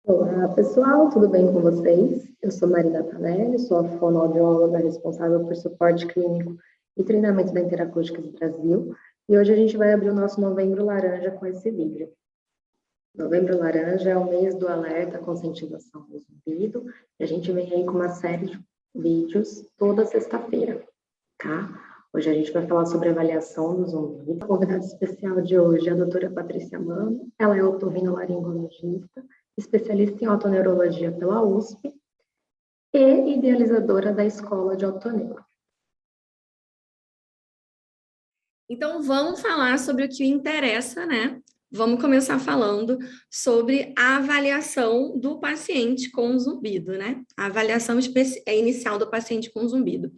Olá, pessoal, tudo bem com vocês? Eu sou Marina Tanelli, sou a fonoaudióloga responsável por suporte clínico e treinamento da Interacústicas Brasil, e hoje a gente vai abrir o nosso Novembro Laranja com esse vídeo. Novembro Laranja é o mês do alerta à conscientização do zumbido, e a gente vem aí com uma série de vídeos toda sexta-feira, tá? Hoje a gente vai falar sobre avaliação do zumbido. A convidada especial de hoje é a doutora Patrícia Mano, ela é otorrinolaringologista, especialista em otoneurologia pela USP e idealizadora da Escola de Otoneuro. Então, vamos falar sobre o que interessa, né? Vamos começar falando sobre a avaliação do paciente com zumbido, né? A avaliação inicial do paciente com zumbido.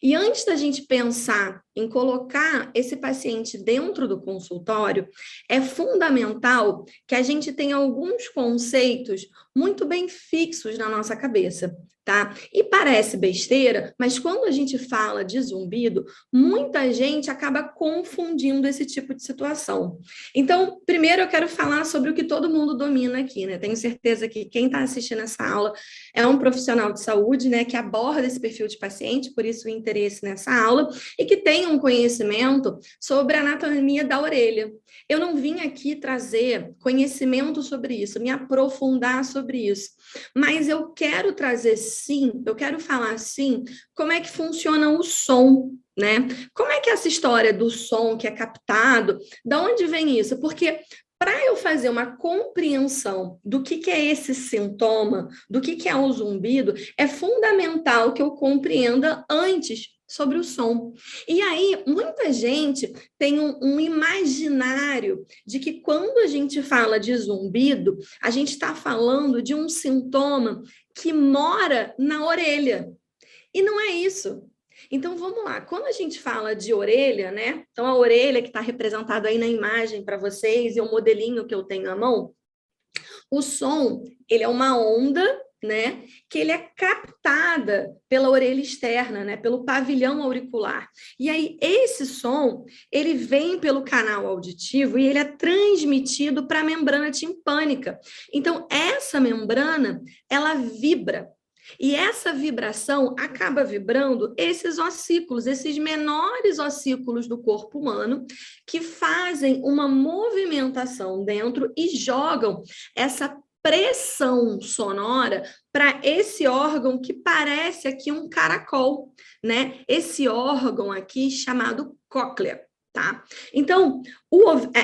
E antes da gente pensar em colocar esse paciente dentro do consultório, é fundamental que a gente tenha alguns conceitos muito bem fixos na nossa cabeça, tá? E parece besteira, mas quando a gente fala de zumbido, muita gente acaba confundindo esse tipo de situação. Então, primeiro eu quero falar sobre o que todo mundo domina aqui, né? Tenho certeza que quem está assistindo essa aula é um profissional de saúde, né, que aborda esse perfil de paciente, por isso o interesse nessa aula, e que tem um conhecimento sobre a anatomia da orelha. Eu não vim aqui trazer conhecimento sobre isso, me aprofundar sobre isso, mas eu quero trazer sim, eu quero falar sim, como é que funciona o som, né? Como é que é essa história do som que é captado, da onde vem isso? Porque para eu fazer uma compreensão do que é esse sintoma, do que é o zumbido, é fundamental que eu compreenda antes sobre o som. E aí, muita gente tem um imaginário de que quando a gente fala de zumbido, a gente está falando de um sintoma que mora na orelha. E não é isso. Então vamos lá, quando a gente fala de orelha, né? Então a orelha que está representada aí na imagem para vocês e o modelinho que eu tenho à mão, o som, ele é uma onda, né? Que ele é captada pela orelha externa, né? Pelo pavilhão auricular. E aí esse som, ele vem pelo canal auditivo e ele é transmitido para a membrana timpânica. Então essa membrana, ela vibra. E essa vibração acaba vibrando esses ossículos, esses menores ossículos do corpo humano, que fazem uma movimentação dentro e jogam essa pressão sonora para esse órgão que parece aqui um caracol, né? Esse órgão aqui chamado cóclea, tá? Então,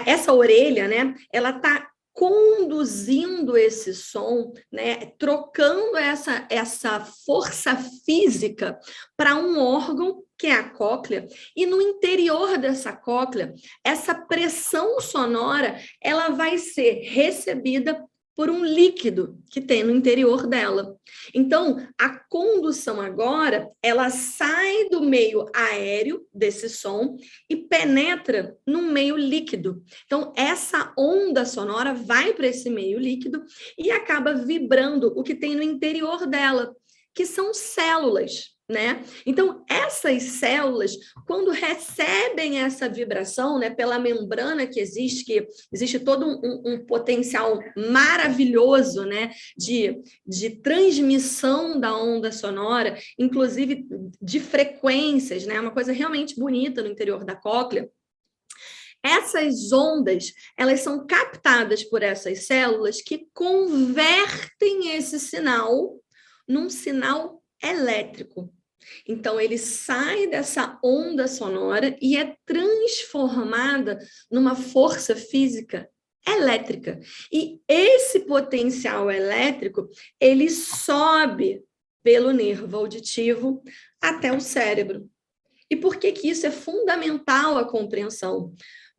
essa orelha, né? Ela tá conduzindo esse som, né, trocando essa força física para um órgão que é a cóclea, e no interior dessa cóclea, essa pressão sonora, ela vai ser recebida por um líquido que tem no interior dela. Então, a condução agora, ela sai do meio aéreo desse som e penetra no meio líquido. Então, essa onda sonora vai para esse meio líquido e acaba vibrando o que tem no interior dela, que são células, né? Então, essas células, quando recebem essa vibração, né, pela membrana que existe todo um potencial maravilhoso, né, de transmissão da onda sonora, inclusive de frequências, né, uma coisa realmente bonita no interior da cóclea. Essas ondas, elas são captadas por essas células que convertem esse sinal num sinal elétrico. Então, ele sai dessa onda sonora e é transformada numa força física elétrica. E esse potencial elétrico, ele sobe pelo nervo auditivo até o cérebro. E por que isso é fundamental à compreensão?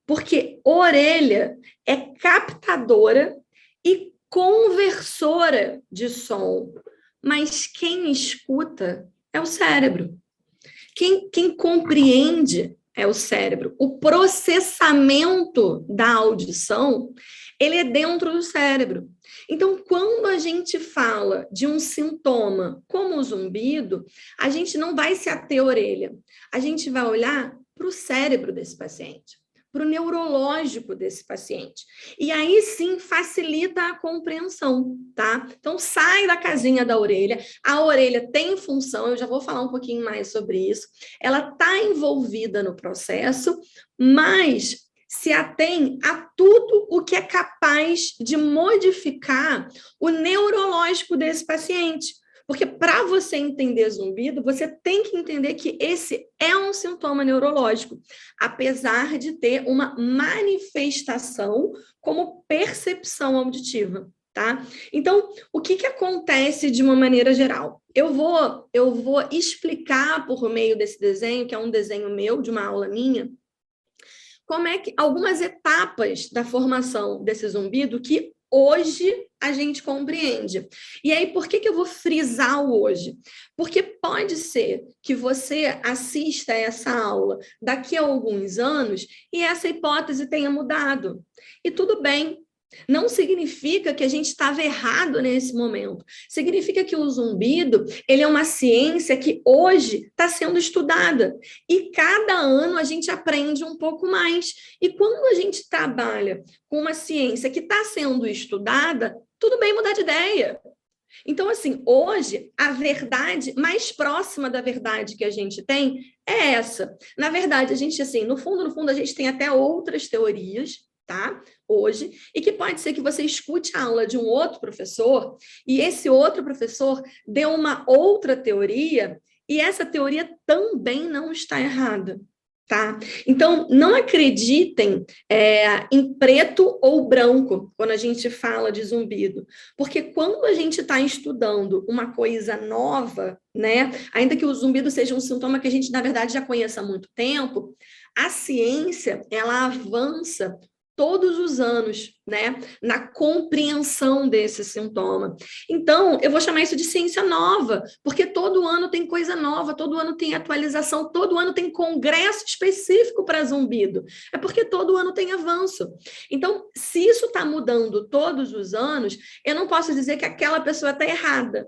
Porque orelha é captadora e conversora de som, mas quem escuta é o cérebro. Quem compreende é o cérebro. O processamento da audição, ele é dentro do cérebro. Então, quando a gente fala de um sintoma como o zumbido, a gente não vai se ater à orelha. A gente vai olhar para o cérebro desse paciente. para o neurológico desse paciente. E aí sim facilita a compreensão, tá? Então sai da casinha da orelha, a orelha tem função, eu já vou falar um pouquinho mais sobre isso, ela está envolvida no processo, mas se atém a tudo o que é capaz de modificar o neurológico desse paciente. Porque para você entender zumbido, você tem que entender que esse é um sintoma neurológico, apesar de ter uma manifestação como percepção auditiva, tá? Então, o que acontece de uma maneira geral? Eu vou explicar por meio desse desenho, que é um desenho meu, de uma aula minha, como é que algumas etapas da formação desse zumbido que hoje a gente compreende. E aí, por que eu vou frisar o hoje? Porque pode ser que você assista essa aula daqui a alguns anos e essa hipótese tenha mudado. E tudo bem. Não significa que a gente estava errado nesse momento. Significa que o zumbido, ele é uma ciência que hoje está sendo estudada. E cada ano a gente aprende um pouco mais. E quando a gente trabalha com uma ciência que está sendo estudada, tudo bem mudar de ideia. Então, assim, hoje, a verdade mais próxima da verdade que a gente tem é essa. Na verdade, a gente, assim, no fundo, a gente tem até outras teorias, tá? Hoje, e que pode ser que você escute a aula de um outro professor e esse outro professor dê uma outra teoria e essa teoria também não está errada, tá? Então, não acreditem em preto ou branco quando a gente fala de zumbido, porque quando a gente está estudando uma coisa nova, né, ainda que o zumbido seja um sintoma que a gente, na verdade, já conhece há muito tempo, a ciência, ela avança todos os anos, né, na compreensão desse sintoma. Então, eu vou chamar isso de ciência nova, porque todo ano tem coisa nova, todo ano tem atualização, todo ano tem congresso específico para zumbido. É porque todo ano tem avanço. Então, se isso está mudando todos os anos, eu não posso dizer que aquela pessoa está errada.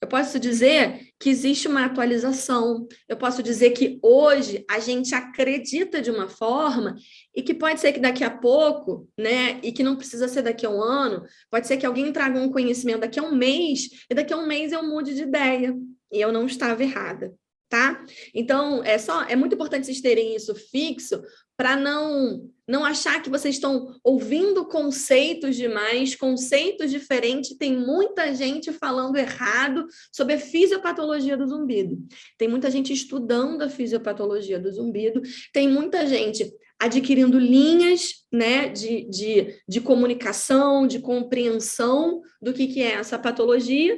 Eu posso dizer que existe uma atualização, eu posso dizer que hoje a gente acredita de uma forma e que pode ser que daqui a pouco, né, e que não precisa ser daqui a um ano, pode ser que alguém traga um conhecimento daqui a um mês e daqui a um mês eu mude de ideia e eu não estava errada, tá? Então, é muito importante vocês terem isso fixo para não achar que vocês estão ouvindo conceitos demais, conceitos diferentes. Tem muita gente falando errado sobre a fisiopatologia do zumbido. Tem muita gente estudando a fisiopatologia do zumbido. Tem muita gente adquirindo linhas, né, de comunicação, de compreensão do que é essa patologia.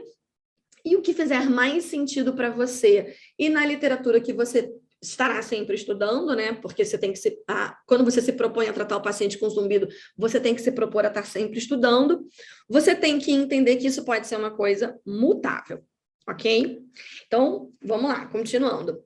E o que fizer mais sentido para você e na literatura que você estará sempre estudando, né? Porque você tem que quando você se propõe a tratar o paciente com zumbido, você tem que se propor a estar sempre estudando. Você tem que entender que isso pode ser uma coisa mutável, ok? Então, vamos lá, continuando.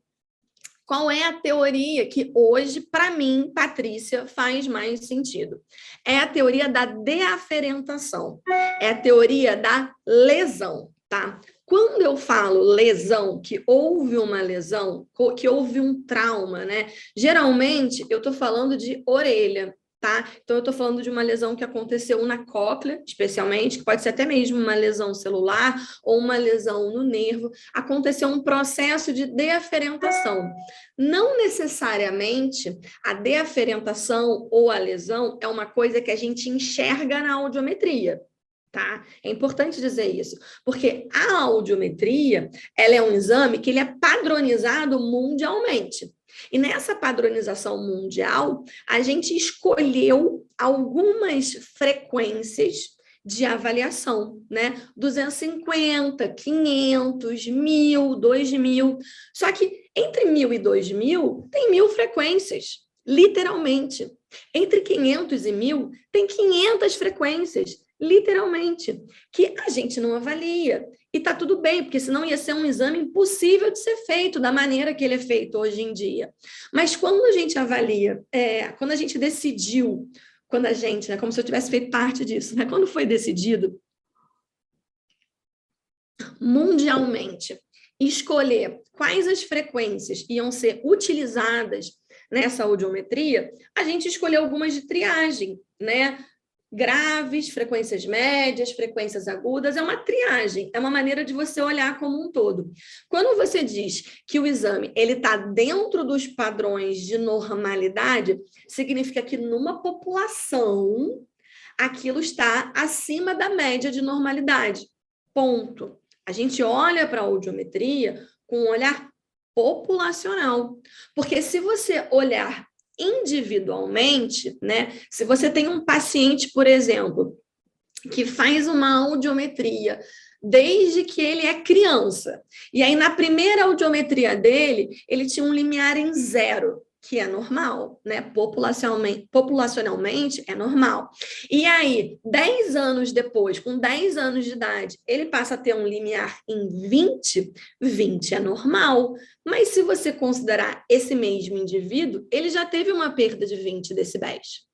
Qual é a teoria que hoje, para mim, Patrícia, faz mais sentido? É a teoria da deaferentação, é a teoria da lesão, tá? Quando eu falo lesão, que houve uma lesão, que houve um trauma, né? Geralmente, eu estou falando de orelha, tá? Então, eu estou falando de uma lesão que aconteceu na cóclea, especialmente, que pode ser até mesmo uma lesão celular ou uma lesão no nervo. Aconteceu um processo de deaferentação. Não necessariamente a deaferentação ou a lesão é uma coisa que a gente enxerga na audiometria. Tá? É importante dizer isso, porque a audiometria, ela é um exame que ele é padronizado mundialmente. E nessa padronização mundial, a gente escolheu algumas frequências de avaliação, né? 250, 500, 1000, 2000. Só que entre 1000 e 2000 tem 1000 frequências, literalmente. Entre 500 e 1000 tem 500 frequências, literalmente, que a gente não avalia. E tá tudo bem, porque senão ia ser um exame impossível de ser feito da maneira que ele é feito hoje em dia. Mas quando a gente avalia, quando a gente decidiu, quando a gente, né, como se eu tivesse feito parte disso, né, quando foi decidido mundialmente escolher quais as frequências iam ser utilizadas nessa audiometria, a gente escolheu algumas de triagem, né? Graves, frequências médias, frequências agudas, é uma triagem, é uma maneira de você olhar como um todo. Quando você diz que o exame ele está dentro dos padrões de normalidade, significa que numa população aquilo está acima da média de normalidade. Ponto. A gente olha para a audiometria com um olhar populacional, porque se você olhar individualmente, né? Se você tem um paciente, por exemplo, que faz uma audiometria desde que ele é criança, e aí na primeira audiometria dele, ele tinha um limiar em 0, que é normal, né? Populacionalmente é normal. E aí, 10 anos depois, com 10 anos de idade, ele passa a ter um limiar em 20, 20 é normal. Mas se você considerar esse mesmo indivíduo, ele já teve uma perda de 20 decibéis.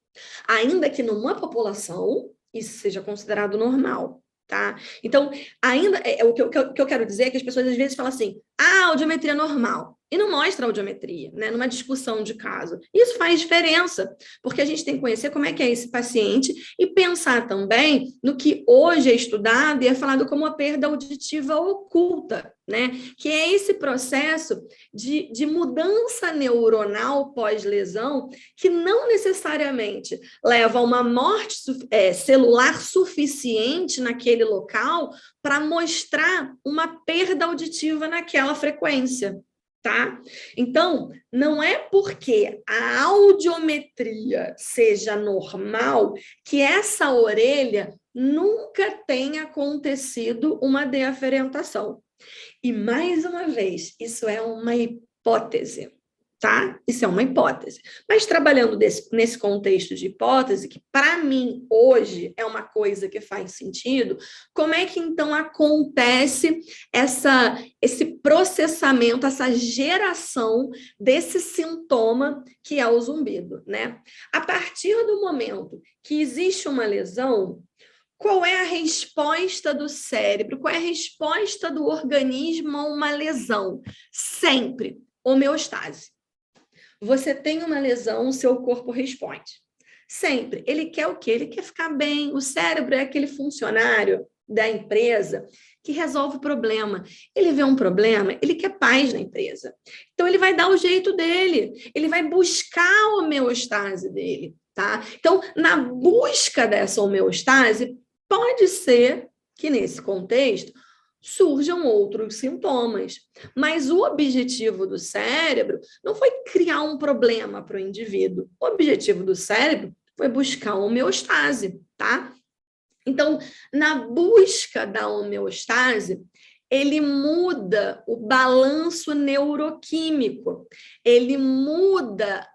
Ainda que numa população, isso seja considerado normal. Tá? Então, ainda o que eu quero dizer é que as pessoas às vezes falam assim: audiometria normal, e não mostra a audiometria, né? Numa discussão de caso. Isso faz diferença, porque a gente tem que conhecer como é que é esse paciente e pensar também no que hoje é estudado e é falado como a perda auditiva oculta, né? Que é esse processo de mudança neuronal pós-lesão que não necessariamente leva a uma morte celular suficiente naquele local para mostrar uma perda auditiva naquela frequência. Tá? Então, não é porque a audiometria seja normal que essa orelha nunca tenha acontecido uma deaferentação. E, mais uma vez, isso é uma hipótese, tá? Isso é uma hipótese. Mas trabalhando nesse contexto de hipótese, que para mim hoje é uma que faz sentido, como é que então acontece esse processamento, essa geração desse sintoma que é o zumbido, né? A partir do momento que existe uma lesão, qual é a resposta do cérebro? Qual é a resposta do organismo a uma lesão? Sempre homeostase. Você tem uma lesão, o seu corpo responde. Sempre. Ele quer o quê? Ele quer ficar bem. O cérebro é aquele funcionário da empresa que resolve o problema. Ele vê um problema, ele quer paz na empresa. Então, ele vai dar o jeito dele. Ele vai buscar a homeostase dele, tá? Então, na busca dessa homeostase, pode ser que, nesse contexto, surjam outros sintomas. Mas o objetivo do cérebro não foi criar um problema para o indivíduo. O objetivo do cérebro foi buscar a homeostase, tá? Então, na busca da homeostase, ele muda o balanço neuroquímico, ele muda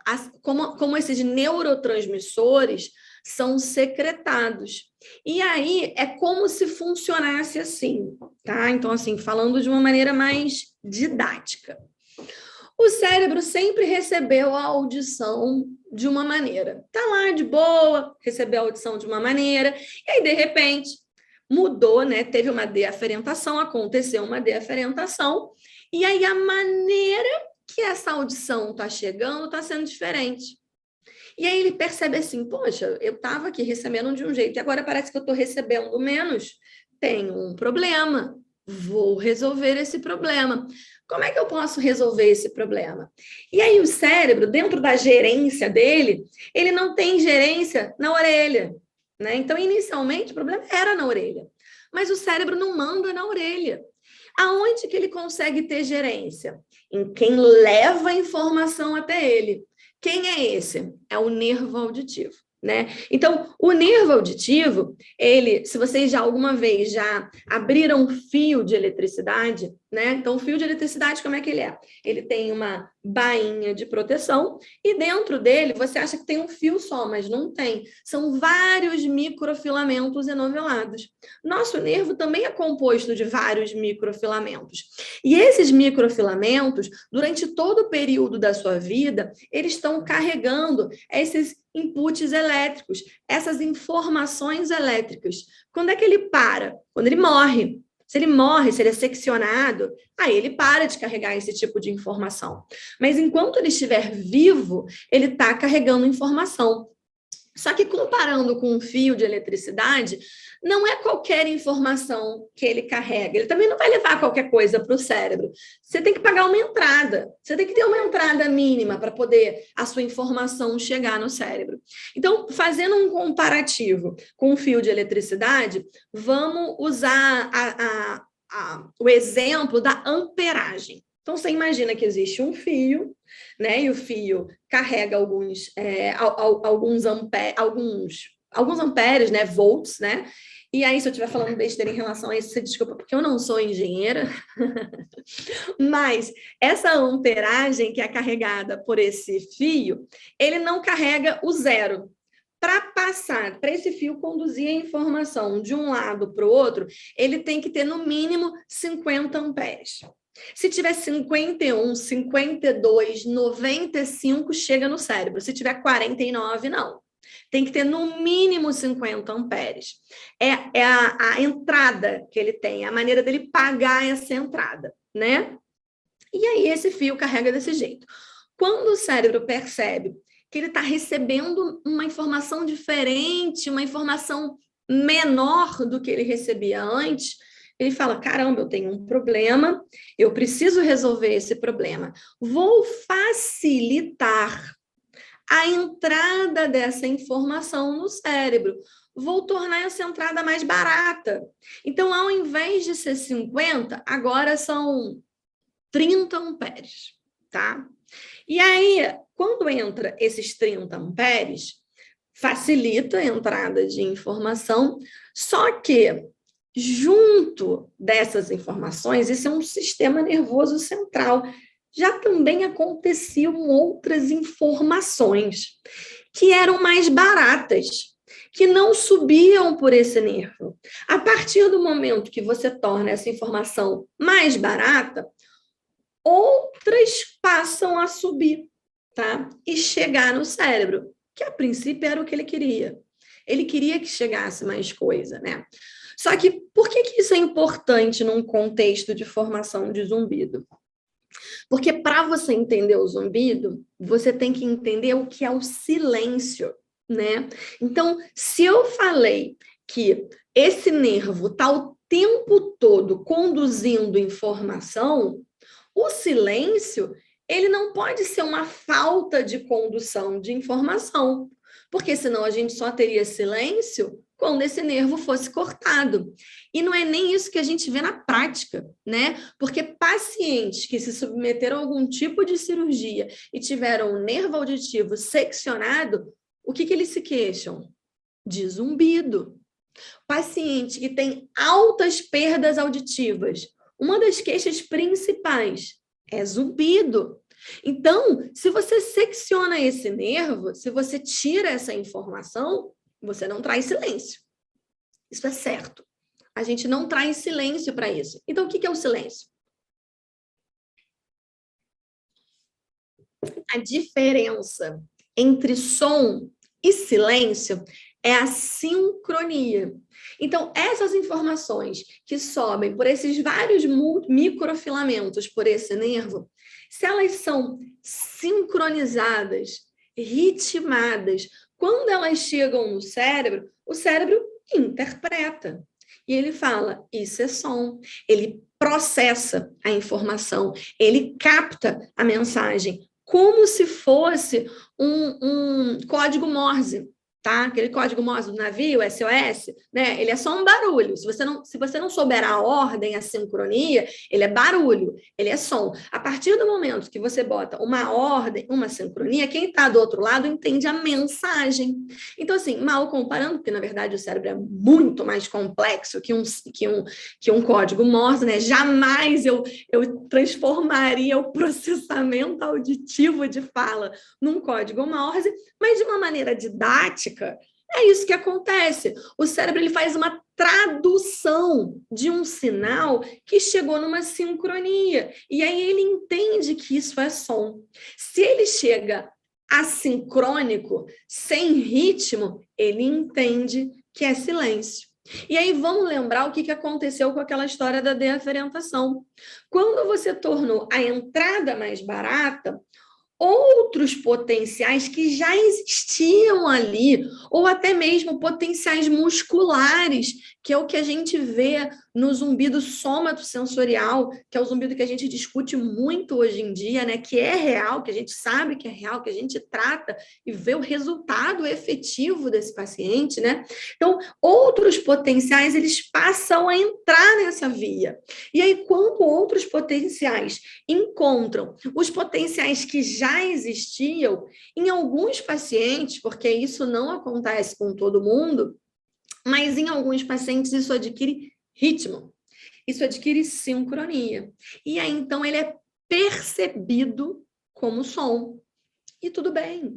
como esses neurotransmissores são secretados. E aí é como se funcionasse assim, tá? Então, assim, falando de uma maneira mais didática. O cérebro sempre recebeu a audição de uma maneira. Tá lá de boa, recebeu a audição de uma maneira, e aí, de repente, mudou, né? Teve uma deaferentação, aconteceu uma deaferentação, e aí a maneira que essa audição está chegando está sendo diferente. E aí ele percebe assim, poxa, eu estava aqui recebendo de um jeito, e agora parece que eu estou recebendo menos. Tem um problema, vou resolver esse problema. Como é que eu posso resolver esse problema? E aí o cérebro, dentro da gerência dele, ele não tem gerência na orelha, né? Então, inicialmente, o problema era na orelha. Mas o cérebro não manda na orelha. Aonde que ele consegue ter gerência? Em quem leva a informação até ele. Quem é esse? É o nervo auditivo, né? Então, o nervo auditivo, se vocês já alguma vez já abriram um fio de eletricidade, né? Então, o fio de eletricidade, como é que ele é? Ele tem uma bainha de proteção e dentro dele você acha que tem um fio só, mas não tem. São vários microfilamentos enovelados. Nosso nervo também é composto de vários microfilamentos. E esses microfilamentos, durante todo o período da sua vida, eles estão carregando esses inputs elétricos, essas informações elétricas. Quando é que ele para? Quando ele morre. Se ele morre, se ele é seccionado, aí ele para de carregar esse tipo de informação. Mas enquanto ele estiver vivo, ele está carregando informação. Só que comparando com um fio de eletricidade, não é qualquer informação que ele carrega. Ele também não vai levar qualquer coisa para o cérebro. Você tem que pagar uma entrada. Você tem que ter uma entrada mínima para poder a sua informação chegar no cérebro. Então, fazendo um comparativo com um fio de eletricidade, vamos usar o exemplo da amperagem. Então, você imagina que existe um fio, né? E o fio carrega alguns amperes, né? Volts, né? E aí, se eu estiver falando besteira em relação a isso, você desculpa, porque eu não sou engenheira. Mas essa amperagem que é carregada por esse fio, ele não carrega o zero. Para esse fio conduzir a informação de um lado para o outro, ele tem que ter no mínimo 50 amperes. Se tiver 51, 52, 95, chega no cérebro. Se tiver 49, não. Tem que ter no mínimo 50 amperes. É a entrada que ele tem, a maneira dele pagar essa entrada, né? E aí esse fio carrega desse jeito. Quando o cérebro percebe que ele está recebendo uma informação diferente, uma informação menor do que ele recebia antes, ele fala, caramba, eu tenho um problema, eu preciso resolver esse problema. Vou facilitar a entrada dessa informação no cérebro. Vou tornar essa entrada mais barata. Então, ao invés de ser 50, agora são 30 amperes, tá? E aí, quando entra esses 30 amperes, facilita a entrada de informação, só que junto dessas informações, esse é um sistema nervoso central. Já também aconteciam outras informações que eram mais baratas, que não subiam por esse nervo. A partir do momento que você torna essa informação mais barata, outras passam a subir, tá? E chegar no cérebro, que a princípio era o que ele queria. Ele queria que chegasse mais coisa, né? Só que por que isso é importante num contexto de formação de zumbido? Porque para você entender o zumbido, você tem que entender o que é o silêncio, né? Então, se eu falei que esse nervo está o tempo todo conduzindo informação, o silêncio, ele não pode ser uma falta de condução de informação, porque senão a gente só teria silêncio quando esse nervo fosse cortado. E não é nem isso que a gente vê na prática, né? Porque pacientes que se submeteram a algum tipo de cirurgia e tiveram o nervo auditivo seccionado, o que eles se queixam? De zumbido. Paciente que tem altas perdas auditivas, uma das queixas principais é zumbido. Então, se você secciona esse nervo, se você tira essa informação, você não traz silêncio. Isso é certo. A gente não traz silêncio para isso. Então, o que é o silêncio? A diferença entre som e silêncio é a sincronia. Então, essas informações que sobem por esses vários microfilamentos por esse nervo, se elas são sincronizadas, ritmadas, quando elas chegam no cérebro, o cérebro interpreta. E ele fala, isso é som. Ele processa a informação, ele capta a mensagem, como se fosse um código Morse. Tá? Aquele código Morse do navio, SOS, né? Ele é só um barulho. Se você não souber a ordem, a sincronia, ele é barulho, ele é som. A partir do momento que você bota uma ordem, uma sincronia, quem está do outro lado entende a mensagem. Então, assim, mal comparando, porque na verdade o cérebro é muito mais complexo que um código Morse, né? Jamais eu transformaria o processamento auditivo de fala num código Morse, mas de uma maneira didática, é isso que acontece. O cérebro ele faz uma tradução de um sinal que chegou numa sincronia. E aí ele entende que isso é som. Se ele chega assincrônico, sem ritmo, ele entende que é silêncio. E aí vamos lembrar o que aconteceu com aquela história da deaferentação. Quando você tornou a entrada mais barata, outros potenciais que já existiam ali, ou até mesmo potenciais musculares, que é o que a gente vê no zumbido somatosensorial, que é o zumbido que a gente discute muito hoje em dia, né? Que é real, que a gente sabe que é real, que a gente trata e vê o resultado efetivo desse paciente, né? Então, outros potenciais, eles passam a entrar nessa via. E aí, quando outros potenciais encontram os potenciais que já existiam, em alguns pacientes, porque isso não acontece com todo mundo, mas em alguns pacientes isso adquire ritmo, isso adquire sincronia. E aí, então, ele é percebido como som. E tudo bem.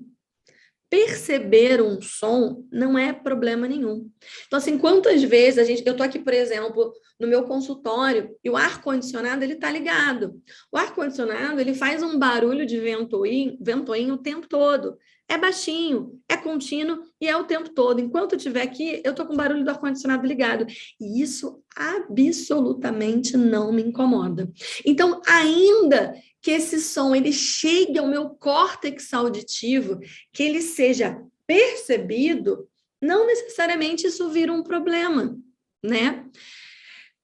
Perceber um som não é problema nenhum. Então, assim, quantas vezes eu estou aqui, por exemplo, no meu consultório e o ar-condicionado, ele está ligado. O ar-condicionado, ele faz um barulho de ventoinho o tempo todo. É baixinho, é contínuo e é o tempo todo. Enquanto eu estiver aqui, eu estou com o barulho do ar-condicionado ligado. E isso absolutamente não me incomoda. Então, ainda que esse som ele chegue ao meu córtex auditivo, que ele seja percebido, não necessariamente isso vira um problema, né?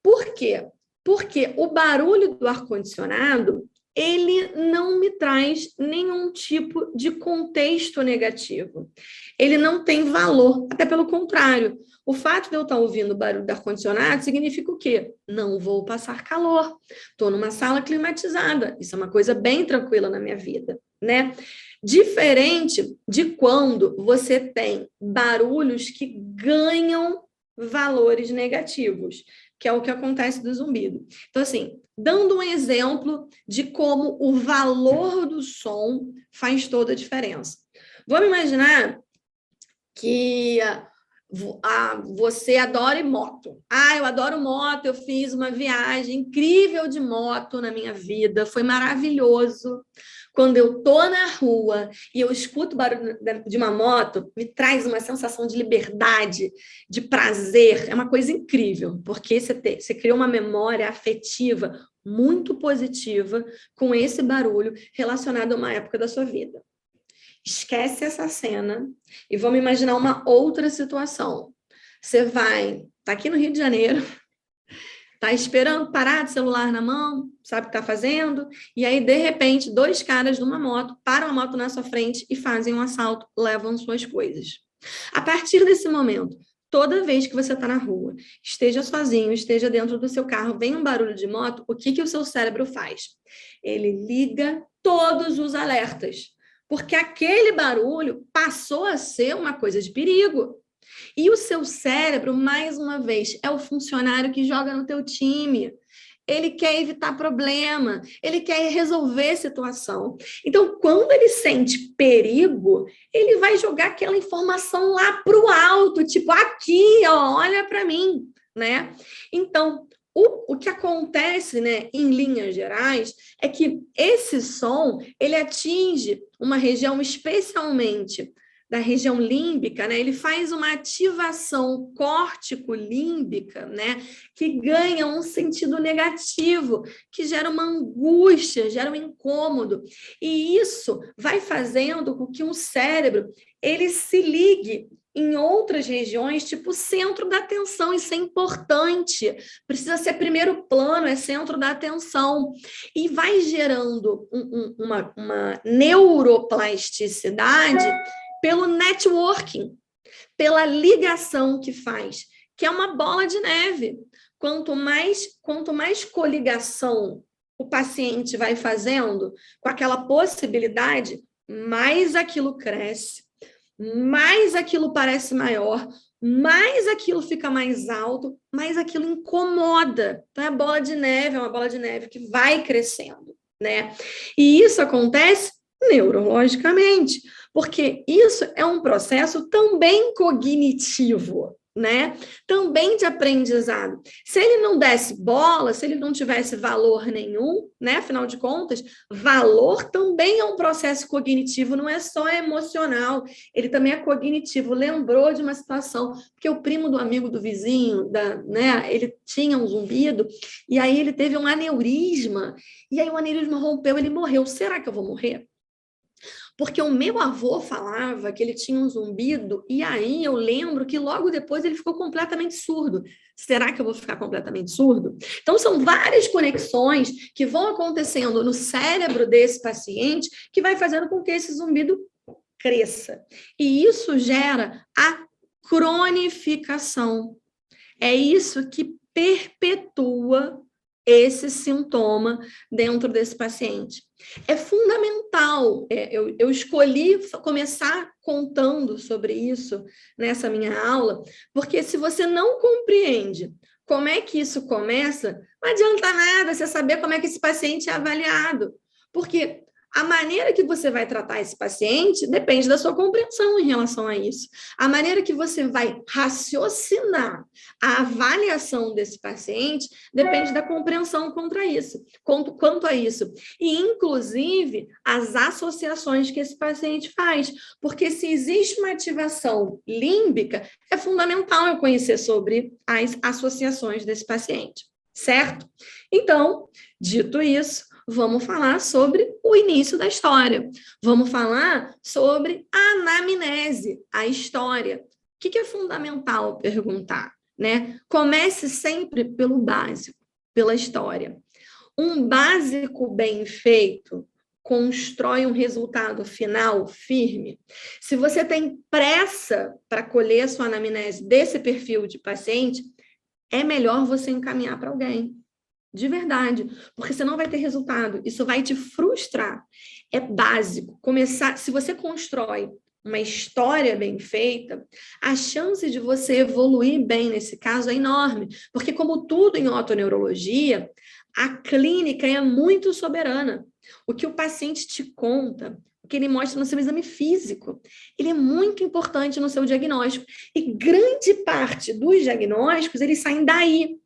Por quê? Porque o barulho do ar-condicionado, ele não me traz nenhum tipo de contexto negativo. Ele não tem valor, até pelo contrário. O fato de eu estar ouvindo o barulho do ar-condicionado significa o quê? Não vou passar calor. Estou numa sala climatizada. Isso é uma coisa bem tranquila na minha vida, né? Diferente de quando você tem barulhos que ganham valores negativos, que é o que acontece do zumbido. Então, assim, dando um exemplo de como o valor do som faz toda a diferença. Vamos imaginar que você adora moto. Eu adoro moto, eu fiz uma viagem incrível de moto na minha vida, foi maravilhoso. Quando eu tô na rua e eu escuto o barulho de uma moto, me traz uma sensação de liberdade, de prazer. É uma coisa incrível, porque você criou uma memória afetiva muito positiva com esse barulho relacionado a uma época da sua vida. Esquece essa cena e vamos imaginar uma outra situação. Você tá aqui no Rio de Janeiro, tá esperando parar de celular na mão, sabe o que tá fazendo, e aí, de repente, 2 caras numa moto param a moto na sua frente e fazem um assalto, levam suas coisas. A partir desse momento, toda vez que você está na rua, esteja sozinho, esteja dentro do seu carro, vem um barulho de moto, o que o seu cérebro faz? Ele liga todos os alertas, porque aquele barulho passou a ser uma coisa de perigo. E o seu cérebro, mais uma vez, é o funcionário que joga no teu time. Ele quer evitar problema, ele quer resolver situação. Então, quando ele sente perigo, ele vai jogar aquela informação lá para o alto, tipo, aqui, ó, olha para mim, né? Então, o que acontece, né, em linhas gerais, é que esse som, ele atinge uma região especialmente da região límbica, né? Ele faz uma ativação córtico-límbica, né? Que ganha um sentido negativo, que gera uma angústia, gera um incômodo. E isso vai fazendo com que o cérebro ele se ligue em outras regiões, tipo o centro da atenção. Isso é importante. Precisa ser primeiro plano, é centro da atenção. E vai gerando uma neuroplasticidade pelo networking, pela ligação que faz, que é uma bola de neve. Quanto mais coligação o paciente vai fazendo com aquela possibilidade, mais aquilo cresce, mais aquilo parece maior, mais aquilo fica mais alto, mais aquilo incomoda. Então, é bola de neve, é uma bola de neve que vai crescendo, né? E isso acontece neurologicamente, porque isso é um processo também cognitivo, né? Também de aprendizado. Se ele não desse bola, se ele não tivesse valor nenhum, né? Afinal de contas, valor também é um processo cognitivo, não é só emocional, ele também é cognitivo. Lembrou de uma situação, porque o primo do amigo do vizinho, né? Ele tinha um zumbido, e aí ele teve um aneurisma, e aí o aneurisma rompeu, ele morreu. Será que eu vou morrer? Porque o meu avô falava que ele tinha um zumbido, e aí eu lembro que logo depois ele ficou completamente surdo. Será que eu vou ficar completamente surdo? Então, são várias conexões que vão acontecendo no cérebro desse paciente que vai fazendo com que esse zumbido cresça. E isso gera a cronificação. É isso que perpetua esse sintoma dentro desse paciente. É fundamental, eu escolhi começar contando sobre isso nessa minha aula, porque se você não compreende como é que isso começa, não adianta nada você saber como é que esse paciente é avaliado, porque a maneira que você vai tratar esse paciente depende da sua compreensão em relação a isso. A maneira que você vai raciocinar a avaliação desse paciente depende da compreensão quanto a isso. E, inclusive, as associações que esse paciente faz. Porque se existe uma ativação límbica, é fundamental eu conhecer sobre as associações desse paciente. Certo? Então, dito isso, vamos falar sobre o início da história. Vamos falar sobre a anamnese, a história. O que é fundamental perguntar, né? Comece sempre pelo básico, pela história. Um básico bem feito constrói um resultado final firme. Se você tem pressa para colher a sua anamnese desse perfil de paciente, é melhor você encaminhar para alguém. De verdade, porque você não vai ter resultado, isso vai te frustrar. É básico. Começar, se você constrói uma história bem feita, a chance de você evoluir bem nesse caso é enorme, porque como tudo em otoneurologia, a clínica é muito soberana. O que o paciente te conta, o que ele mostra no seu exame físico, ele é muito importante no seu diagnóstico. E grande parte dos diagnósticos, eles saem daí,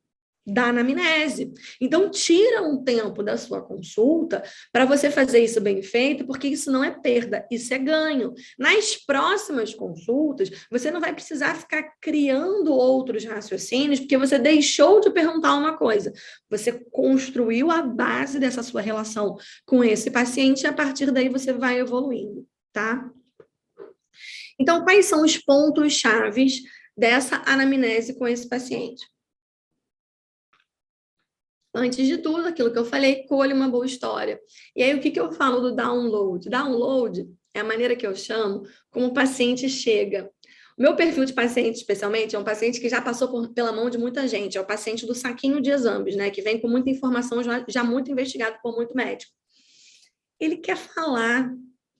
da anamnese. Então, tira um tempo da sua consulta para você fazer isso bem feito, porque isso não é perda, isso é ganho. Nas próximas consultas, você não vai precisar ficar criando outros raciocínios, porque você deixou de perguntar uma coisa. Você construiu a base dessa sua relação com esse paciente e a partir daí você vai evoluindo, tá? Então, quais são os pontos chaves dessa anamnese com esse paciente? Antes de tudo, aquilo que eu falei, colhe uma boa história. E aí, o que eu falo do download? Download é a maneira que eu chamo como o paciente chega. O meu perfil de paciente, especialmente, é um paciente que já passou pela mão de muita gente. É o paciente do saquinho de exames, né? Que vem com muita informação, já muito investigado por muito médico. Ele quer falar.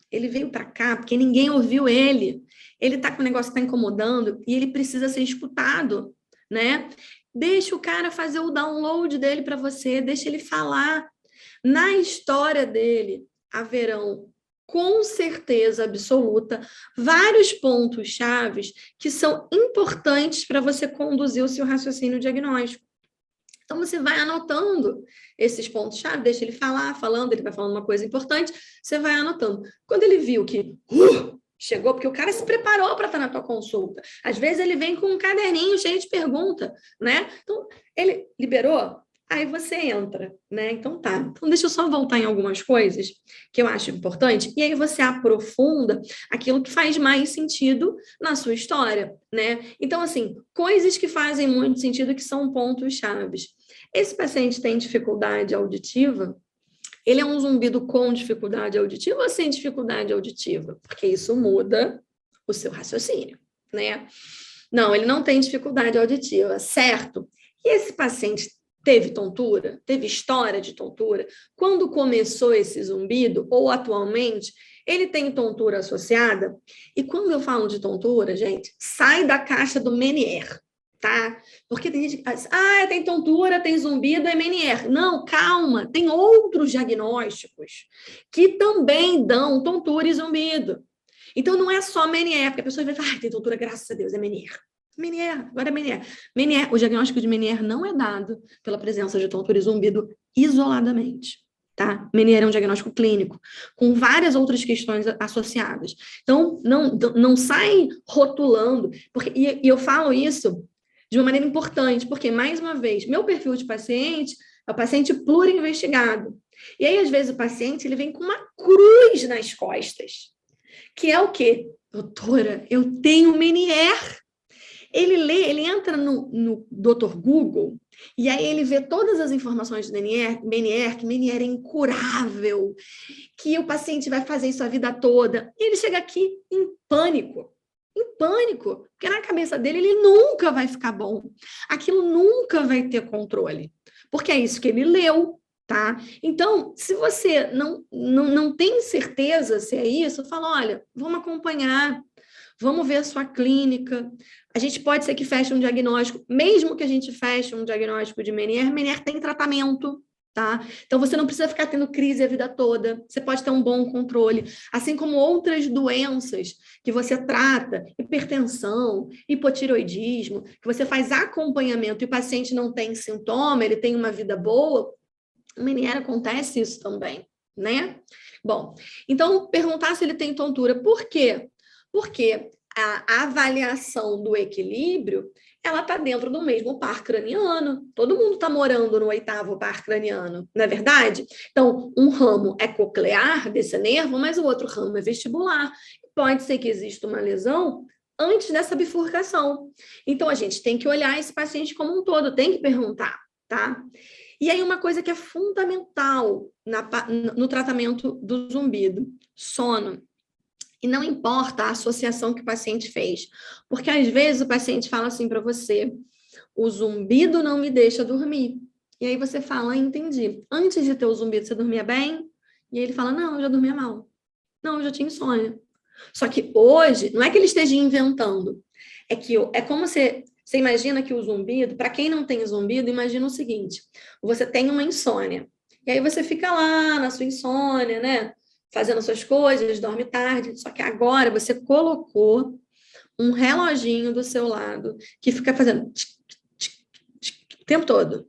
Ele veio para cá porque ninguém ouviu ele. Ele está com o negócio que está incomodando e ele precisa ser escutado, né? Deixa o cara fazer o download dele para você, deixa ele falar. Na história dele, haverão, com certeza absoluta, vários pontos chaves que são importantes para você conduzir o seu raciocínio diagnóstico. Então, você vai anotando esses pontos-chave, deixa ele falar, falando, ele vai falando uma coisa importante, você vai anotando. Quando ele viu que chegou, porque o cara se preparou para estar na tua consulta. Às vezes ele vem com um caderninho cheio de pergunta, né? Então, ele liberou, aí você entra, né? Então tá. Então, deixa eu só voltar em algumas coisas que eu acho importante, e aí você aprofunda aquilo que faz mais sentido na sua história, né? Então, assim, coisas que fazem muito sentido, que são pontos chaves. Esse paciente tem dificuldade auditiva? Ele é um zumbido com dificuldade auditiva ou sem dificuldade auditiva? Porque isso muda o seu raciocínio, né? Não, ele não tem dificuldade auditiva, certo? E esse paciente teve tontura? Teve história de tontura? Quando começou esse zumbido, ou atualmente, ele tem tontura associada? E quando eu falo de tontura, gente, sai da caixa do Meniere. Tá? Porque tem gente que diz, tem tontura, tem zumbido, é Meniere. Não, calma, tem outros diagnósticos que também dão tontura e zumbido. Então, não é só Meniere, porque a pessoa vai falar, tem tontura, graças a Deus, é Meniere. Meniere, agora é Meniere. Meniere. O diagnóstico de Meniere não é dado pela presença de tontura e zumbido isoladamente. Tá? Meniere é um diagnóstico clínico, com várias outras questões associadas. Então, não sai rotulando, porque, e eu falo isso de uma maneira importante, porque, mais uma vez, meu perfil de paciente é o paciente plurinvestigado. E aí, às vezes, o paciente ele vem com uma cruz nas costas, que é o quê? Doutora, eu tenho Meniere. Ele lê, ele entra no Dr. Google e aí ele vê todas as informações de Meniere, que Meniere é incurável, que o paciente vai fazer isso a vida toda. E ele chega aqui em pânico, porque na cabeça dele ele nunca vai ficar bom. Aquilo nunca vai ter controle, porque é isso que ele leu, tá? Então, se você não tem certeza se é isso, fala, olha, vamos acompanhar, vamos ver a sua clínica. A gente pode ser que feche um diagnóstico, mesmo que a gente feche um diagnóstico de Meniere tem tratamento, tá? Então, você não precisa ficar tendo crise a vida toda, você pode ter um bom controle, assim como outras doenças que você trata, hipertensão, hipotireoidismo, que você faz acompanhamento e o paciente não tem sintoma, ele tem uma vida boa, Meniere acontece isso também, né? Bom, então, perguntar se ele tem tontura, por quê? Porque a avaliação do equilíbrio, ela está dentro do mesmo par craniano. Todo mundo está morando no 8º par craniano, não é verdade? Então, um ramo é coclear desse nervo, mas o outro ramo é vestibular. Pode ser que exista uma lesão antes dessa bifurcação. Então, a gente tem que olhar esse paciente como um todo, tem que perguntar, tá? E aí, uma coisa que é fundamental no tratamento do zumbido, sono. E não importa a associação que o paciente fez, porque às vezes o paciente fala assim para você, o zumbido não me deixa dormir. E aí você fala, entendi. Antes de ter o zumbido, você dormia bem? E aí ele fala, não, eu já dormia mal. Não, eu já tinha insônia. Só que hoje, não é que ele esteja inventando, é que é como você imagina que o zumbido, para quem não tem zumbido, imagina o seguinte, você tem uma insônia, e aí você fica lá na sua insônia, né? Fazendo suas coisas, dorme tarde, só que agora você colocou um reloginho do seu lado que fica fazendo o tempo todo.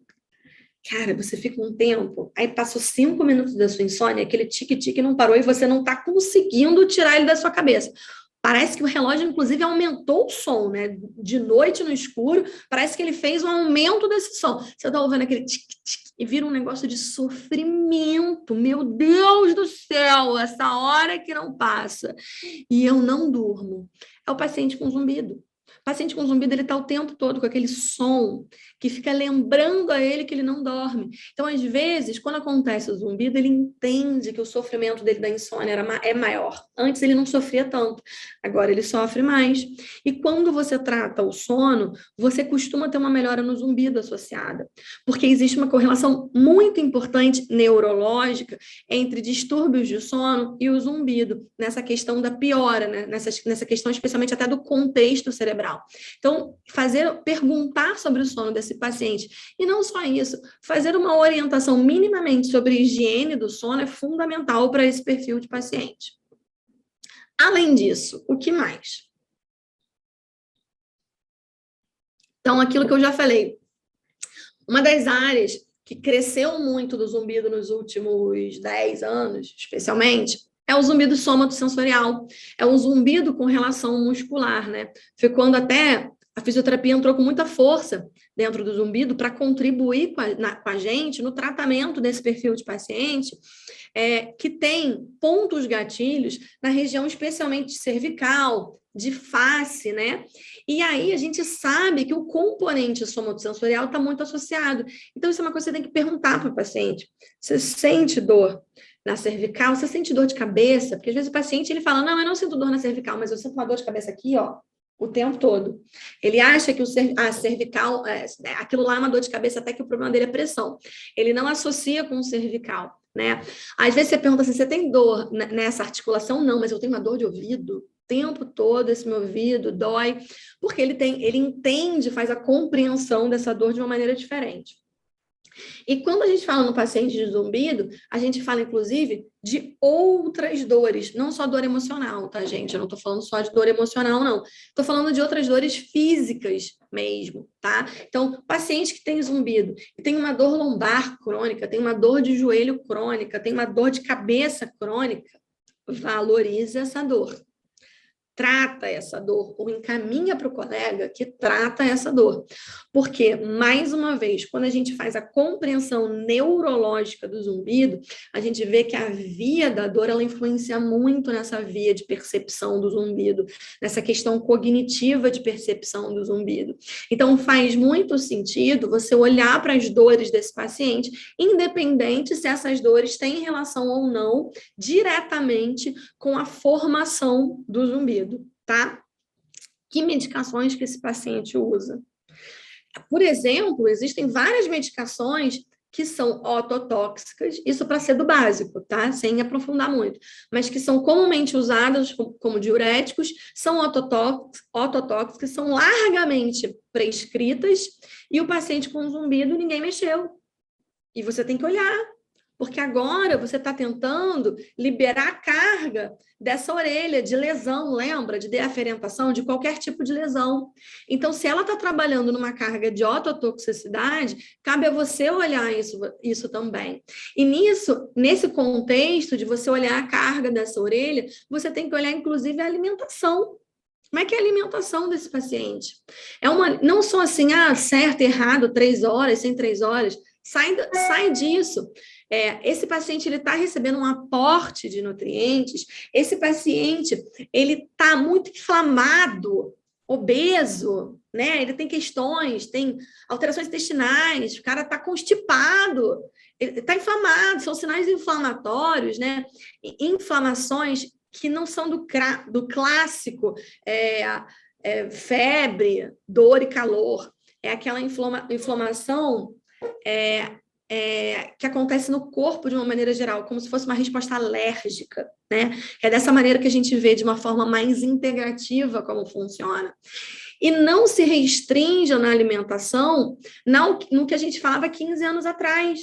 Cara, você fica um tempo, aí passou 5 minutos da sua insônia, aquele tique-tique não parou e você não está conseguindo tirar ele da sua cabeça. Parece que o relógio, inclusive, aumentou o som, né? De noite no escuro, parece que ele fez um aumento desse som. Você está ouvindo aquele tique-tique e vira um negócio de sofrimento. Meu Deus do céu, essa hora que não passa. E eu não durmo. É o paciente com zumbido. O paciente com zumbido, ele está o tempo todo com aquele som que fica lembrando a ele que ele não dorme. Então, às vezes, quando acontece o zumbido, ele entende que o sofrimento dele da insônia é maior. Antes ele não sofria tanto, agora ele sofre mais. E quando você trata o sono, você costuma ter uma melhora no zumbido associada, porque existe uma correlação muito importante neurológica entre distúrbios de sono e o zumbido, nessa questão da piora, né? nessa questão especialmente até do contexto cerebral. Então, perguntar sobre o sono desse paciente, e não só isso, fazer uma orientação minimamente sobre a higiene do sono é fundamental para esse perfil de paciente. Além disso, o que mais? Então, aquilo que eu já falei, uma das áreas que cresceu muito do zumbido nos últimos 10 anos, especialmente, é o zumbido somatosensorial, é um zumbido com relação muscular, né? Foi quando até a fisioterapia entrou com muita força dentro do zumbido para contribuir com a gente no tratamento desse perfil de paciente que tem pontos gatilhos na região especialmente cervical, de face, né? E aí a gente sabe que o componente somatosensorial está muito associado. Então, isso é uma coisa que você tem que perguntar para o paciente. Você sente dor na cervical? Você sente dor de cabeça? Porque às vezes o paciente ele fala, não, eu não sinto dor na cervical, mas eu sinto uma dor de cabeça aqui, ó, o tempo todo. Ele acha que a cervical, aquilo lá é uma dor de cabeça, até que o problema dele é pressão. Ele não associa com o cervical, né? Às vezes você pergunta assim, você tem dor nessa articulação? Não, mas eu tenho uma dor de ouvido. O tempo todo esse meu ouvido dói, porque ele entende, faz a compreensão dessa dor de uma maneira diferente. E quando a gente fala no paciente de zumbido, a gente fala, inclusive, de outras dores, não só dor emocional, tá, gente? Eu não tô falando só de dor emocional, não. Tô falando de outras dores físicas mesmo, tá? Então, paciente que tem zumbido e tem uma dor lombar crônica, tem uma dor de joelho crônica, tem uma dor de cabeça crônica, valorize essa dor. Trata essa dor ou encaminha para o colega que trata essa dor. Porque, mais uma vez, quando a gente faz a compreensão neurológica do zumbido, a gente vê que a via da dor, ela influencia muito nessa via de percepção do zumbido, nessa questão cognitiva de percepção do zumbido. Então, faz muito sentido você olhar para as dores desse paciente, independente se essas dores têm relação ou não diretamente com a formação do zumbido. Tá? Que medicações que esse paciente usa? Por exemplo, existem várias medicações que são ototóxicas, isso para ser do básico, tá? Sem aprofundar muito, mas que são comumente usadas como diuréticos, são ototóxicas, são largamente prescritas, e o paciente com zumbido, ninguém mexeu. E você tem que olhar, porque agora você está tentando liberar a carga dessa orelha de lesão, lembra? De deaferentação, de qualquer tipo de lesão. Então, se ela está trabalhando numa carga de ototoxicidade, cabe a você olhar isso também. E nesse contexto de você olhar a carga dessa orelha, você tem que olhar, inclusive, a alimentação. Como é que é a alimentação desse paciente? Não só assim, certo, errado, 3 horas, sem 3 horas. Sai disso. Esse paciente ele está recebendo um aporte de nutrientes, esse paciente ele está muito inflamado, obeso, né? Ele tem questões, tem alterações intestinais, o cara está constipado, ele está inflamado, são sinais inflamatórios, né? Inflamações que não são do clássico, febre, dor e calor, é aquela inflamação que acontece no corpo de uma maneira geral, como se fosse uma resposta alérgica, né? É dessa maneira que a gente vê de uma forma mais integrativa como funciona. E não se restrinja na alimentação no que a gente falava 15 anos atrás,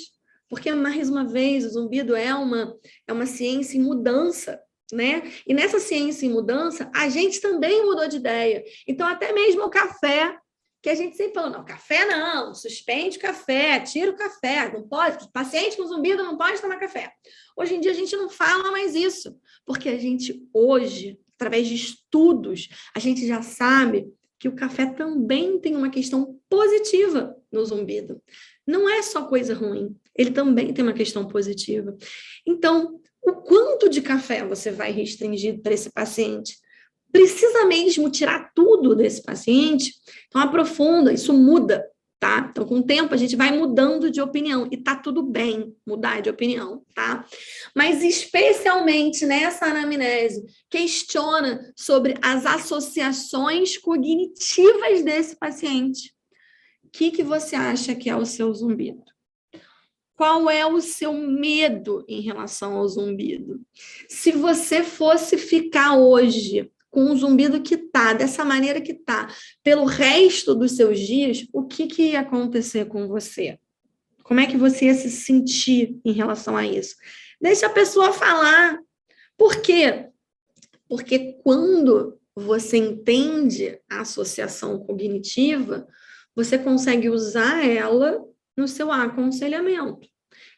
porque, mais uma vez, o zumbido é uma ciência em mudança, né? E nessa ciência em mudança, a gente também mudou de ideia. Então, até mesmo o café, que a gente sempre falou, não, café não, suspende o café, tira o café, não pode, paciente com zumbido não pode tomar café. Hoje em dia a gente não fala mais isso, porque a gente hoje, através de estudos, a gente já sabe que o café também tem uma questão positiva no zumbido. Não é só coisa ruim, ele também tem uma questão positiva. Então, o quanto de café você vai restringir para esse paciente? Precisa mesmo tirar tudo desse paciente? Então, aprofunda, isso muda, tá? Então, com o tempo, a gente vai mudando de opinião, e tá tudo bem mudar de opinião, tá? Mas, especialmente nessa anamnese, questiona sobre as associações cognitivas desse paciente. O que você acha que é o seu zumbido? Qual é o seu medo em relação ao zumbido? Se você fosse ficar hoje com o zumbido que tá, dessa maneira que tá, pelo resto dos seus dias, o que ia acontecer com você? Como é que você ia se sentir em relação a isso? Deixa a pessoa falar. Por quê? Porque quando você entende a associação cognitiva, você consegue usar ela no seu aconselhamento,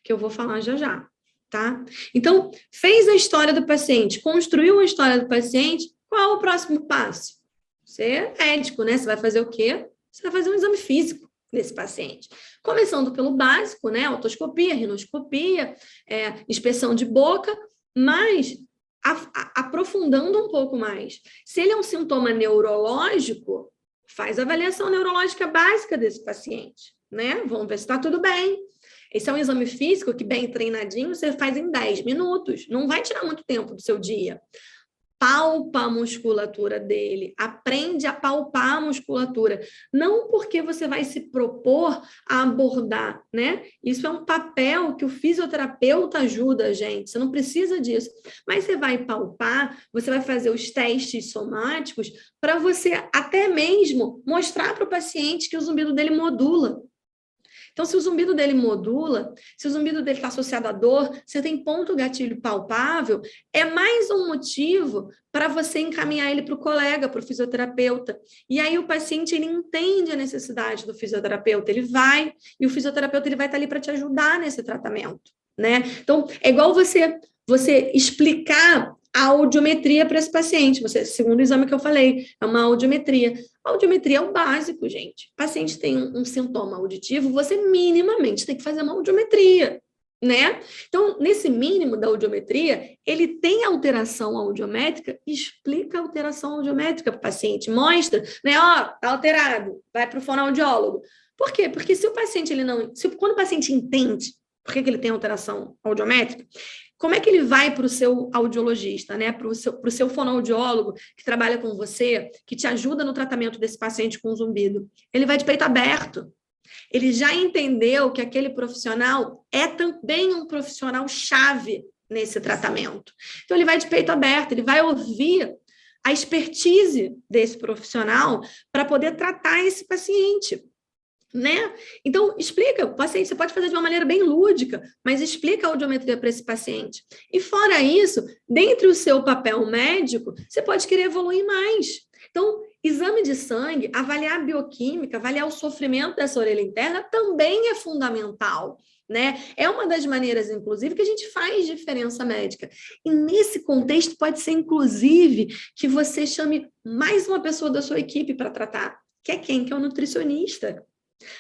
que eu vou falar já já, tá? Então, fez a história do paciente, construiu a história do paciente, qual é o próximo passo? Você é médico, né? Você vai fazer o quê? Você vai fazer um exame físico desse paciente. Começando pelo básico, né? Otoscopia, rinoscopia, inspeção de boca, mas aprofundando um pouco mais. Se ele é um sintoma neurológico, faz a avaliação neurológica básica desse paciente, né? Vamos ver se está tudo bem. Esse é um exame físico que, bem treinadinho, você faz em 10 minutos. Não vai tirar muito tempo do seu dia. Palpa a musculatura dele, aprende a palpar a musculatura. Não porque você vai se propor a abordar, né? Isso é um papel que o fisioterapeuta ajuda a gente, você não precisa disso. Mas você vai palpar, você vai fazer os testes somáticos para você até mesmo mostrar para o paciente que o zumbido dele modula. Então, se o zumbido dele modula, se o zumbido dele está associado à dor, você tem ponto gatilho palpável, é mais um motivo para você encaminhar ele para o colega, para o fisioterapeuta. E aí o paciente, ele entende a necessidade do fisioterapeuta, ele vai, e o fisioterapeuta ele vai estar ali para te ajudar nesse tratamento, né? Então, é igual você explicar a audiometria para esse paciente. Segundo o exame que eu falei, é uma audiometria. A audiometria é o básico, gente. O paciente tem um sintoma auditivo, você minimamente tem que fazer uma audiometria, né? Então, nesse mínimo da audiometria, ele tem alteração audiométrica, explica a alteração audiométrica para o paciente, mostra, né? Ó, tá alterado, vai para o fonoaudiólogo. Por quê? Porque se o paciente, quando o paciente entende por que ele tem alteração audiométrica, como é que ele vai para o seu audiologista, né? Para o seu fonoaudiólogo que trabalha com você, que te ajuda no tratamento desse paciente com zumbido? Ele vai de peito aberto. Ele já entendeu que aquele profissional é também um profissional chave nesse tratamento. Então, ele vai de peito aberto, ele vai ouvir a expertise desse profissional para poder tratar esse paciente, né? Então, explica, o paciente, você pode fazer de uma maneira bem lúdica, mas explica a audiometria para esse paciente. E fora isso, dentro do seu papel médico, você pode querer evoluir mais. Então, exame de sangue, avaliar a bioquímica, avaliar o sofrimento dessa orelha interna também é fundamental, né? É uma das maneiras, inclusive, que a gente faz diferença médica. E nesse contexto, pode ser, inclusive, que você chame mais uma pessoa da sua equipe para tratar, que é quem? Que é o nutricionista.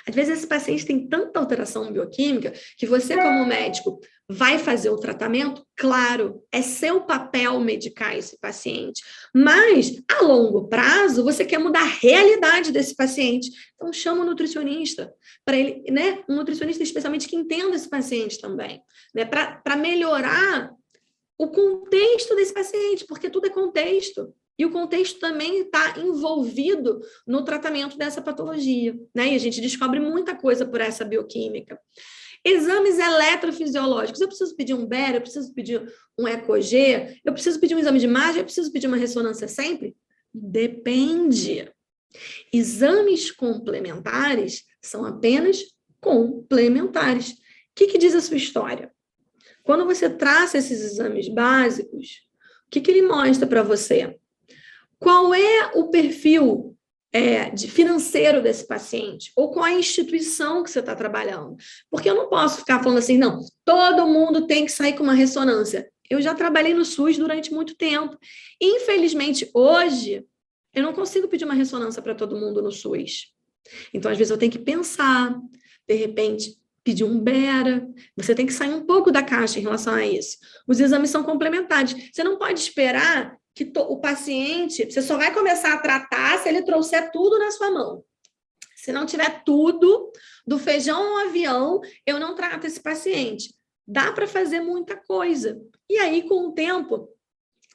Às vezes esse paciente tem tanta alteração bioquímica que você, como médico, vai fazer o tratamento, claro, é seu papel medicar esse paciente, mas a longo prazo você quer mudar a realidade desse paciente, então chama o nutricionista, para ele, né, um nutricionista especialmente que entenda esse paciente também, né, para melhorar o contexto desse paciente, porque tudo é contexto. E o contexto também está envolvido no tratamento dessa patologia, né? E a gente descobre muita coisa por essa bioquímica. Exames eletrofisiológicos. Eu preciso pedir um BER, eu preciso pedir um ECG, eu preciso pedir um exame de imagem, eu preciso pedir uma ressonância sempre? Depende. Exames complementares são apenas complementares. O que diz a sua história? Quando você traça esses exames básicos, o que ele mostra para você? Qual é o perfil financeiro desse paciente? Ou qual é a instituição que você está trabalhando? Porque eu não posso ficar falando assim, não, todo mundo tem que sair com uma ressonância. Eu já trabalhei no SUS durante muito tempo. Infelizmente, hoje, eu não consigo pedir uma ressonância para todo mundo no SUS. Então, às vezes, eu tenho que pensar, de repente, pedir um BERA. Você tem que sair um pouco da caixa em relação a isso. Os exames são complementares. Você não pode esperar que o paciente, você só vai começar a tratar se ele trouxer tudo na sua mão. Se não tiver tudo, do feijão ao avião, eu não trato esse paciente. Dá para fazer muita coisa. E aí, com o tempo,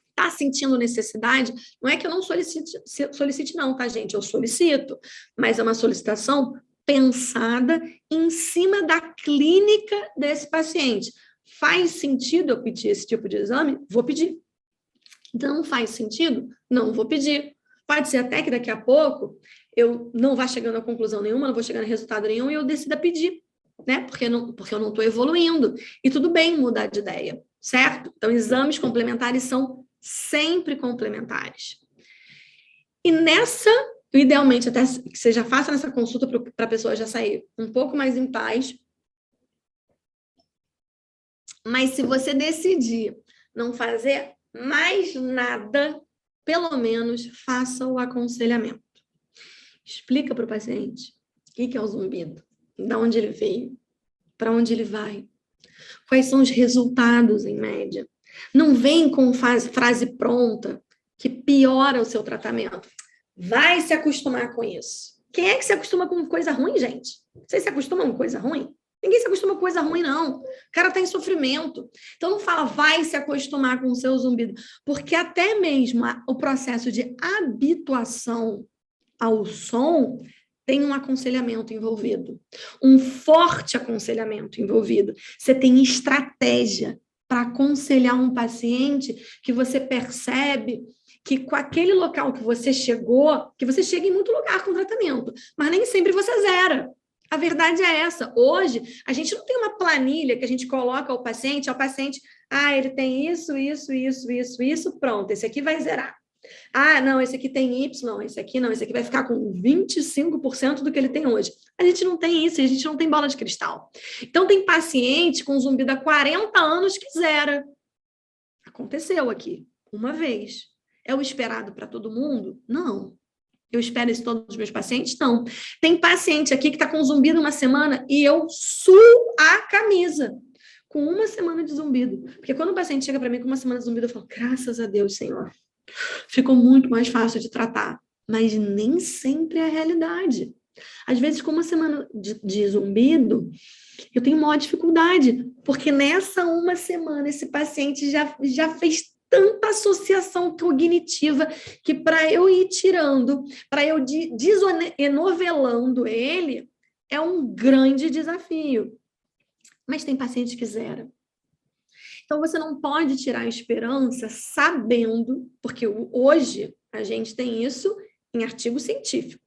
está sentindo necessidade, não é que eu não solicite não, tá, gente? Eu solicito, mas é uma solicitação pensada em cima da clínica desse paciente. Faz sentido eu pedir esse tipo de exame? Vou pedir. Não faz sentido? Não vou pedir. Pode ser até que daqui a pouco eu não vá chegando a conclusão nenhuma, não vou chegando a resultado nenhum e eu decida pedir, né? Porque eu não estou evoluindo. E tudo bem mudar de ideia, certo? Então, exames complementares são sempre complementares. E idealmente, até que você já faça nessa consulta para a pessoa já sair um pouco mais em paz. Mas se você decidir não fazer mais nada, pelo menos faça o aconselhamento. Explica para o paciente o que é o zumbido, de onde ele veio, para onde ele vai, quais são os resultados em média. Não vem com frase pronta que piora o seu tratamento. Vai se acostumar com isso. Quem é que se acostuma com coisa ruim, gente? Vocês se acostumam com coisa ruim? Ninguém se acostuma com coisa ruim, não. O cara está em sofrimento. Então, não fala, vai se acostumar com o seu zumbido. Porque até mesmo o processo de habituação ao som tem um aconselhamento envolvido. Um forte aconselhamento envolvido. Você tem estratégia para aconselhar um paciente que você percebe que com aquele local que você chegou, que você chega em muito lugar com tratamento, mas nem sempre você zera. A verdade é essa. Hoje, a gente não tem uma planilha que a gente coloca ao paciente, ele tem isso, pronto, esse aqui vai zerar. Ah, não, esse aqui tem Y, esse aqui não, esse aqui vai ficar com 25% do que ele tem hoje. A gente não tem isso, a gente não tem bola de cristal. Então, tem paciente com zumbido há 40 anos que zera. Aconteceu aqui, uma vez. É o esperado para todo mundo? Não. Eu espero isso todos os meus pacientes? Não. Tem paciente aqui que está com zumbido uma semana e eu suo a camisa com uma semana de zumbido. Porque quando o paciente chega para mim com uma semana de zumbido, eu falo, graças a Deus, Senhor. Ficou muito mais fácil de tratar. Mas nem sempre é a realidade. Às vezes, com uma semana de zumbido, eu tenho maior dificuldade. Porque nessa uma semana, esse paciente já fez tanta associação cognitiva que para eu ir tirando, para eu desenovelando ele, é um grande desafio. Mas tem paciente que zera. Então, você não pode tirar a esperança sabendo, porque hoje a gente tem isso em artigo científico.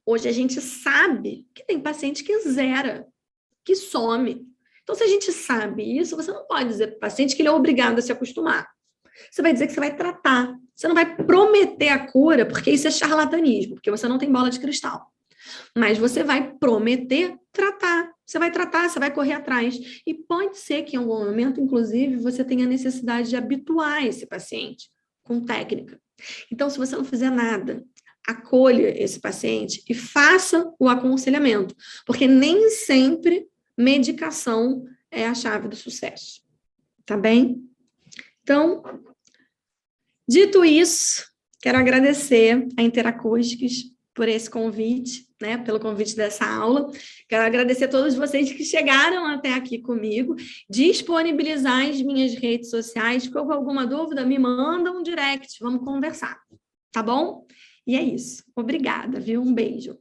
Hoje a gente sabe que tem paciente que zera, que some. Então, se a gente sabe isso, você não pode dizer para o paciente que ele é obrigado a se acostumar. Você vai dizer que você vai tratar. Você não vai prometer a cura, porque isso é charlatanismo, porque você não tem bola de cristal. Mas você vai prometer tratar. Você vai tratar, você vai correr atrás. E pode ser que em algum momento, inclusive, você tenha necessidade de habituar esse paciente com técnica. Então, se você não fizer nada, acolha esse paciente e faça o aconselhamento. Porque nem sempre medicação é a chave do sucesso. Tá bem? Então, dito isso, quero agradecer a Interacústicos por esse convite, né, pelo convite dessa aula. Quero agradecer a todos vocês que chegaram até aqui comigo, disponibilizar as minhas redes sociais. Se for alguma dúvida, me manda um direct, vamos conversar, tá bom? E é isso. Obrigada, viu? Um beijo.